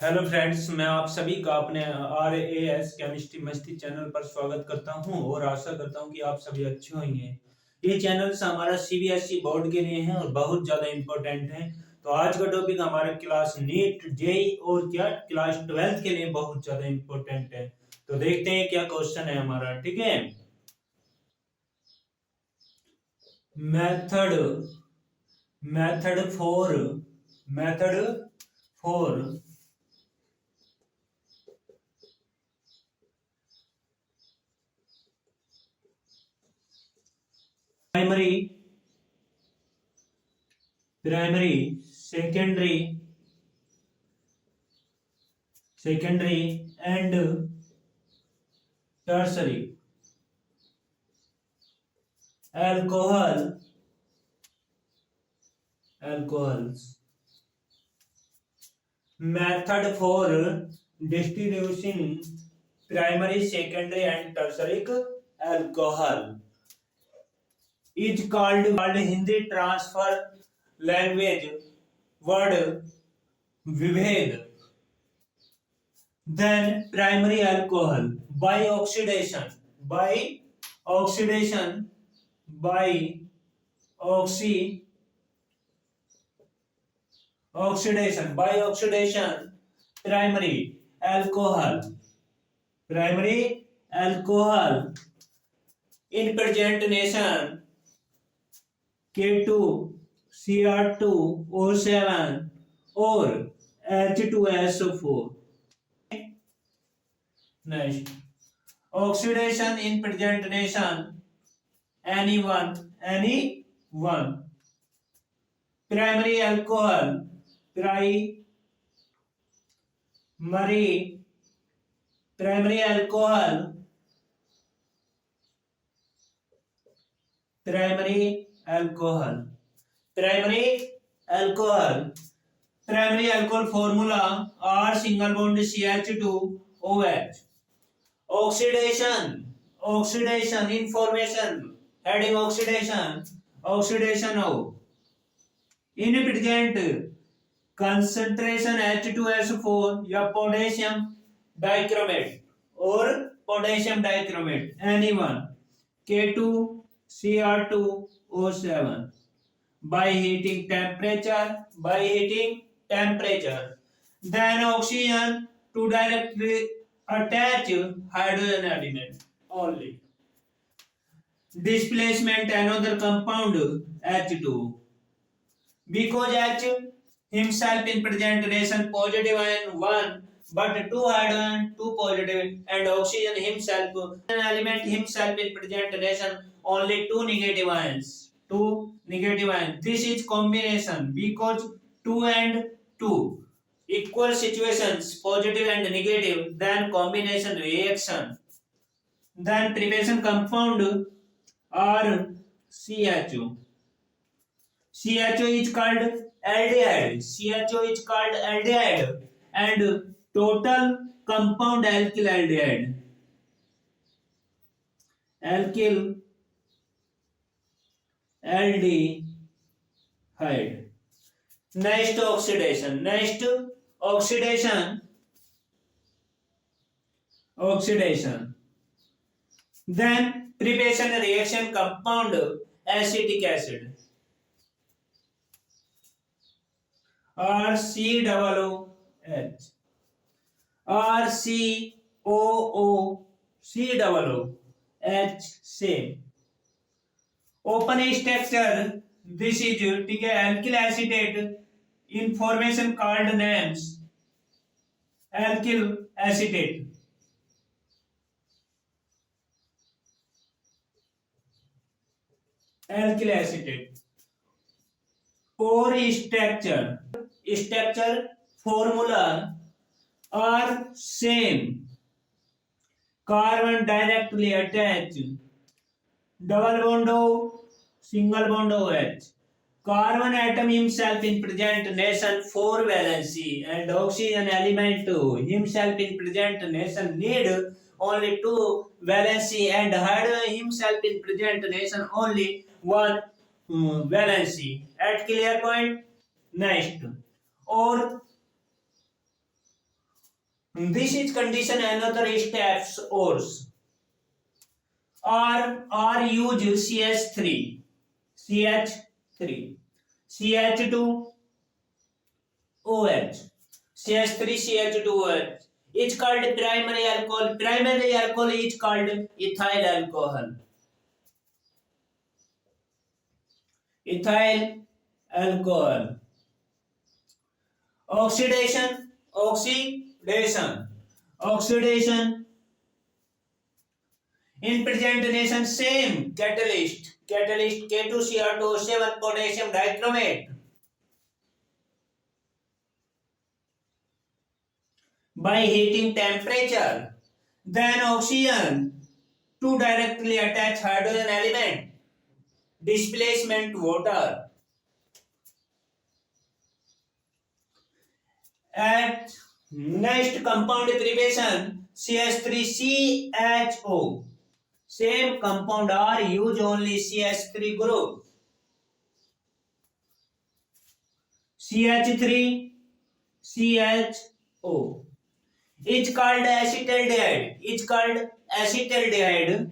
Hello friends, मैं आप सभी का अपने RAS केमिस्ट्री मस्ती चैनल पर स्वागत करता हूं और आशा करता हूं कि आप सभी अच्छे होंगे। ये चैनल हमारा CBSE बोर्ड के लिए है और बहुत ज़्यादा इम्पोर्टेंट है। तो आज का टॉपिक हमारा क्लास नीट जेई और क्या क्लास 12th के लिए बहुत ज़्यादा इम्पोर्टेंट है। तो देखते हैं क्या क्वेश्चन है हमारा। ठीक है। Method method four method four primary primary secondary and tertiary alcohol alcohols. Method for distinguishing primary, secondary and tertiary alcohol is called Hindi transfer language word विभेद. Then primary alcohol by oxidation by oxidation primary alcohol in presentation K2Cr2O7 or H2SO4. Next, oxidation in presentation any one primary alcohol primary alcohol primary alcohol primary alcohol formula R single bond CH2OH. Oxidation information heading oxidation of in present concentration H2SO4 या potassium dichromate anyone K2Cr2O7 by heating temperature then oxygen to directly attach hydrogen element only displacement another compound H2 because H himself in presentation positive ion 1 but 2 hydrogen 2 positive and oxygen himself an element himself in presentation only 2 negative ions. This is combination because 2 and 2 equal situations positive and negative then combination reaction then preparation compound are CHO. CHO is called aldehyde and total compound alkyl aldehyde. Next oxidation. Then preparation reaction compound acetic acid. RCOOH same open structure. This is alkyl acetate in formation called names alkyl acetate. Or structure formula are same. Carbon directly attached. Double bond O, single bond OH. Carbon atom himself in presentation 4 valency and oxygen element himself in presentation need only 2 valency and hydrogen himself in presentation only 1 valency. At clear point. Next, or This is condition another steps ores or use CH3, CH3, CH2OH, CH3, CH2OH. It's called primary alcohol. Primary alcohol is called ethyl alcohol. Ethyl alcohol. Oxidation, oxidation, oxidation. In presentation, same catalyst, catalyst K2Cr2O7 potassium dichromate. By heating temperature, then oxygen to directly attach hydrogen element, displacement water. At next compound derivation CH3CHO. Same compound are use only CH3 group. CH3CHO. It's called acetaldehyde. It's called acetaldehyde.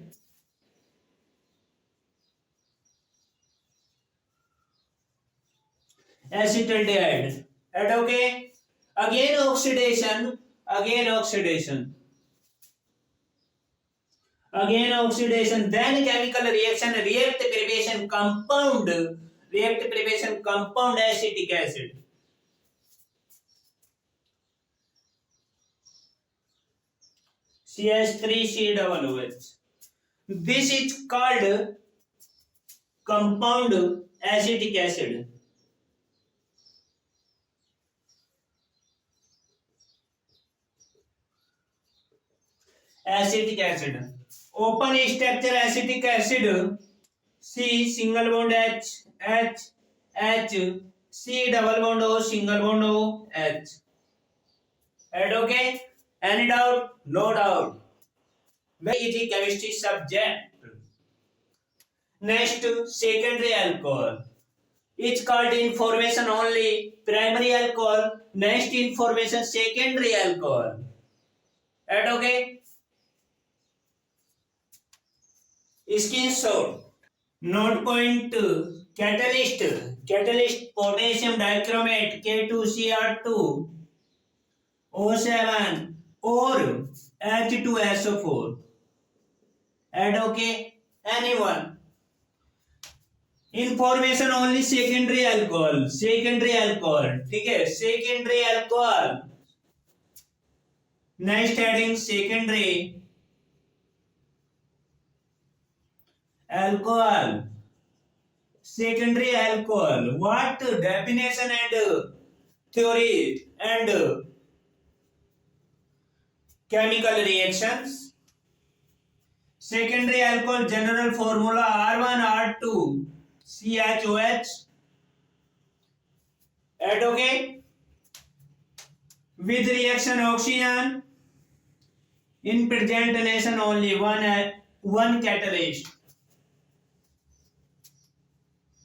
Acetaldehyde. Right, okay? Again oxidation. Again oxidation. Again oxidation. Then chemical reaction. React preparation compound. React preparation compound acetic acid. CH3COOH. This is called compound acetic acid. Acetic acid. Open structure acetic acid. C single bond H, H, H, C double bond O, single bond O, H. Right, okay? Any doubt? No doubt. Very easy chemistry subject. Next, secondary alcohol. It's called information only primary alcohol. Next information secondary alcohol. Right, okay? Screenshot. Note point catalyst. Catalyst potassium dichromate K2Cr2 O7 or H2SO4. Add okay? Anyone? Information only secondary alcohol. Secondary alcohol. ठीक है? Secondary alcohol. Next heading secondary alcohol. Secondary alcohol. What definition and theory and chemical reactions? Secondary alcohol general formula R1R2 CHOH. Add okay? With reaction oxygen in presentation only one catalyst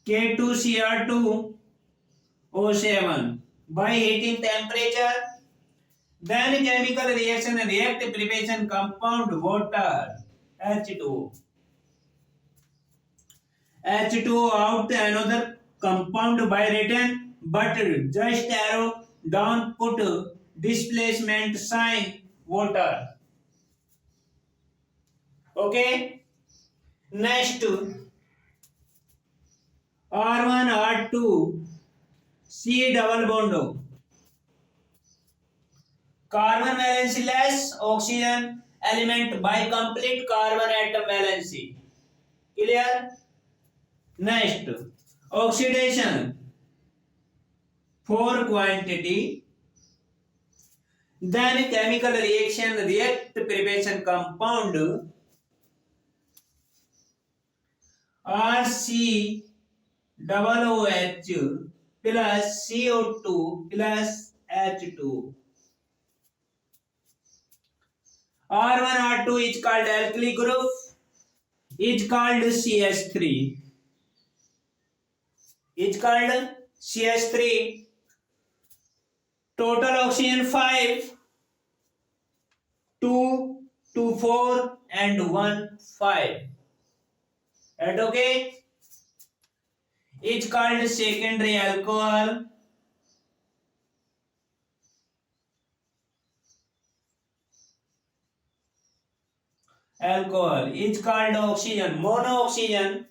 K2Cr2O7 by heating temperature, then chemical reaction react preparation compound water H2O. H2O out another compound by written, but just arrow down put displacement sign water. Okay. Next R1 R2 C double bond O. Carbon valency less oxygen element by complete carbon atom valency. Clear? Next oxidation for quantity, then chemical reaction react preparation compound RC double OH plus CO2 plus H2. R1 R2 is called alkali group, is called CH3. Is called CH3. Total oxygen 5, 4 and 1 5. Right, okay? It's called secondary alcohol. Alcohol is called oxygen. Monooxygen.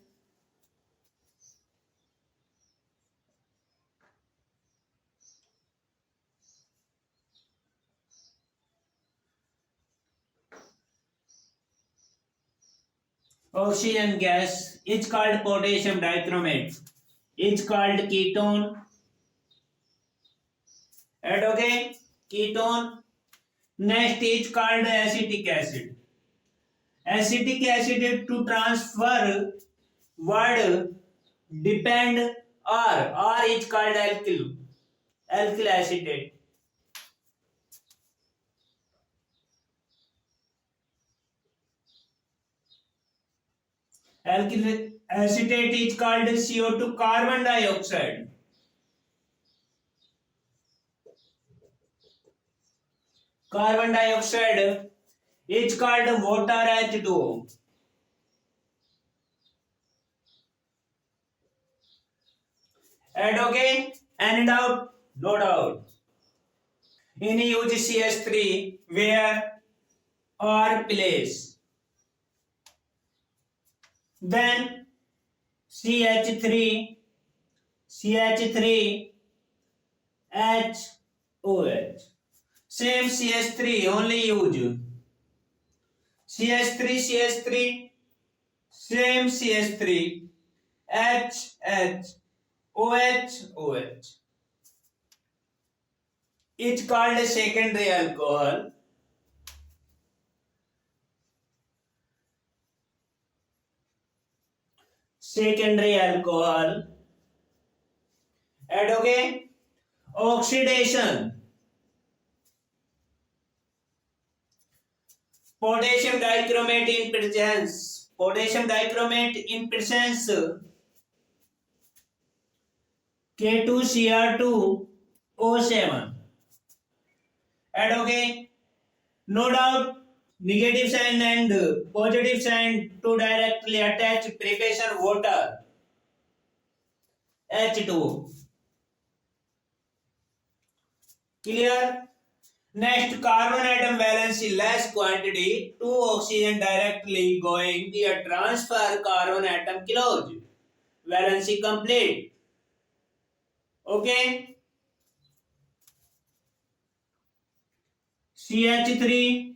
Oxygen gas is called potassium dichromate. It's called ketone. Right, okay? Ketone. Next is called acetic acid. Acetic acid to transfer word depend R is called alkyl acetate. Alkyl acetate is called CO2 carbon dioxide. Carbon dioxide is called water H2O. And okay, any doubt? No doubt. In use CS3 where or place. Then CH3 HOH. Same CH3 only use. CH3 same CH3 OH. It's called a secondary alcohol. Secondary alcohol. And okay, oxidation. Potassium dichromate in presence. Potassium dichromate in presence. K2Cr2O7. And okay, no doubt negative sign and positive sign to directly attach preparation water H2O. Clear? Next, carbon atom valency less quantity, 2 oxygen directly going via transfer carbon atom close. Valency complete. Okay? CH3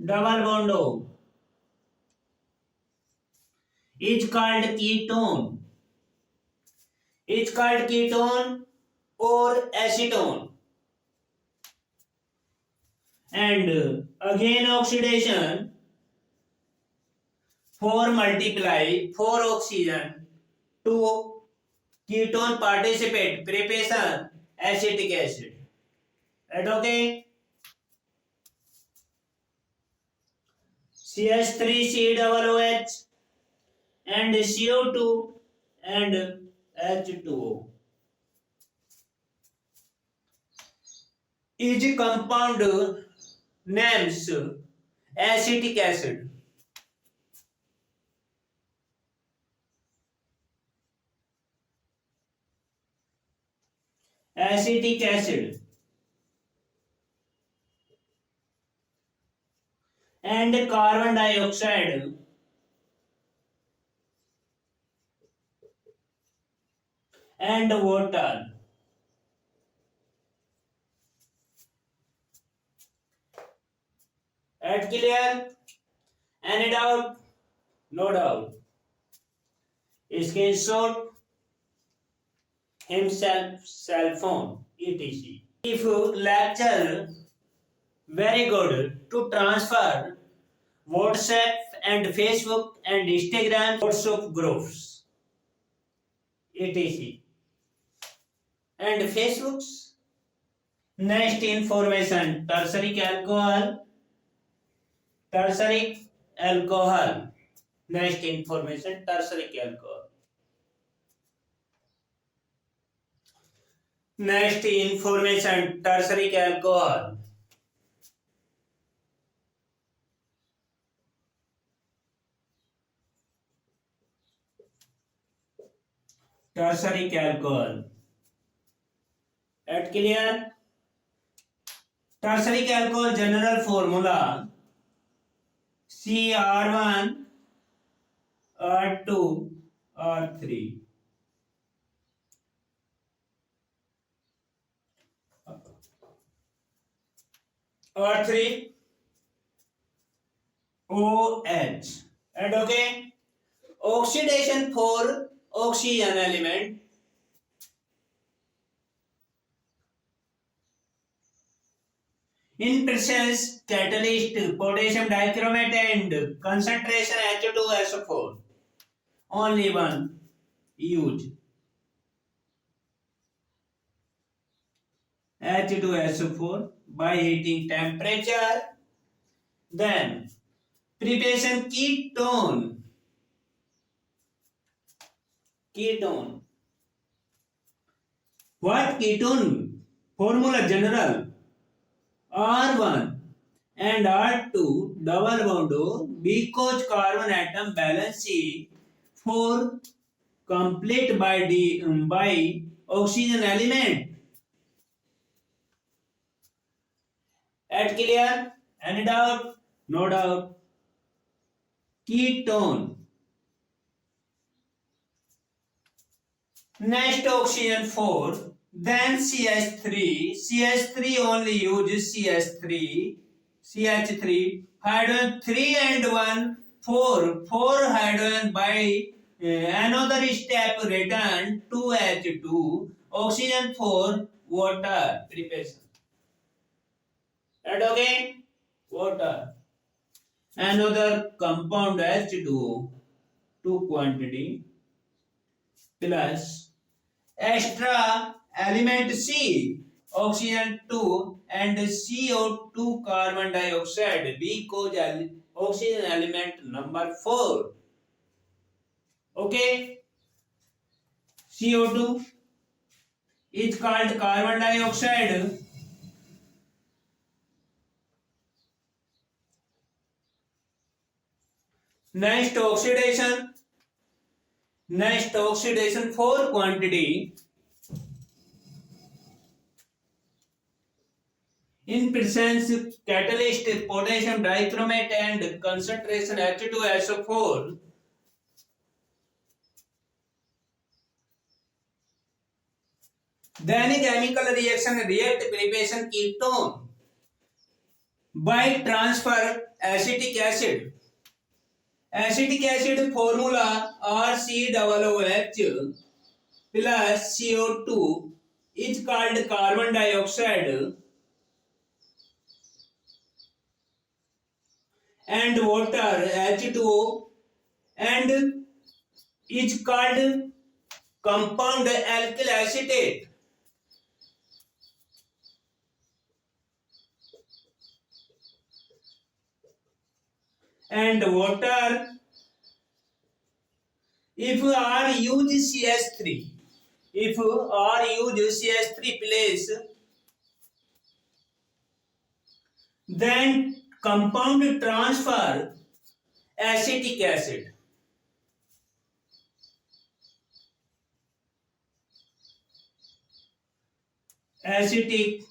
double bond O is called ketone. It's called ketone or acetone. And again oxidation 4 multiply 4 oxygen 2 ketone participate preparation acetic acid. Right, okay? CH3 COOH and CO2 and H2O. Each compound names acetic acid. Acetic acid and carbon dioxide and water. At clear? Any doubt? No doubt. Screenshot himself, cell phone, etc. If lecture very good to transfer WhatsApp and Facebook and Instagram WhatsApp groups, etc. And Facebook's next information tertiary alcohol. Next information, tertiary alcohol. Next information, tertiary alcohol. Tertiary alcohol. At clear? Tertiary alcohol general formula CR1 R2 R3. R3 OH. And okay, oxidation for oxygen element. In presence, catalyst, potassium dichromate and concentration H2SO4. Only one use. H2SO4 by heating temperature. Then preparation ketone. Ketone. What ketone? Formula general. R1 and R2 double bond O because carbon atom balance C 4 complete by oxygen element. At clear? Any doubt? No doubt. Ketone. Next oxygen 4, then CH3. CH3 only uses CH3. CH3 hydrogen 3 and 1 4. 4 hydrogen by another step return 2H2. Oxygen 4 water preparation. And again water. Another compound H2O 2 quantity plus extra element C, oxygen 2 and CO2 carbon dioxide because oxygen element number 4. Okay, CO2 is called carbon dioxide. Next oxidation 4 quantity. In presence catalyst potassium dichromate and concentration H2SO4. Then a chemical reaction react preparation ketone by transfer acetic acid. Acetic acid formula RCOOH plus CO2 is called carbon dioxide and water H2O and is called compound alkyl acetate. And water, if R use CH3, if R use CH3 place, then compound transfer acetic acid. Acetic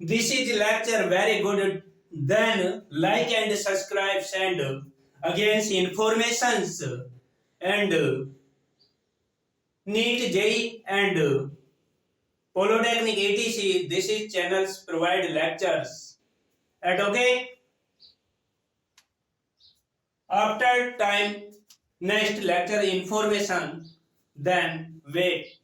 This is lecture very good. Then like and subscribe and against informations and NEET JEE and Polytechnic etc. This is channels provide lectures. And okay. After time next lecture information then wait.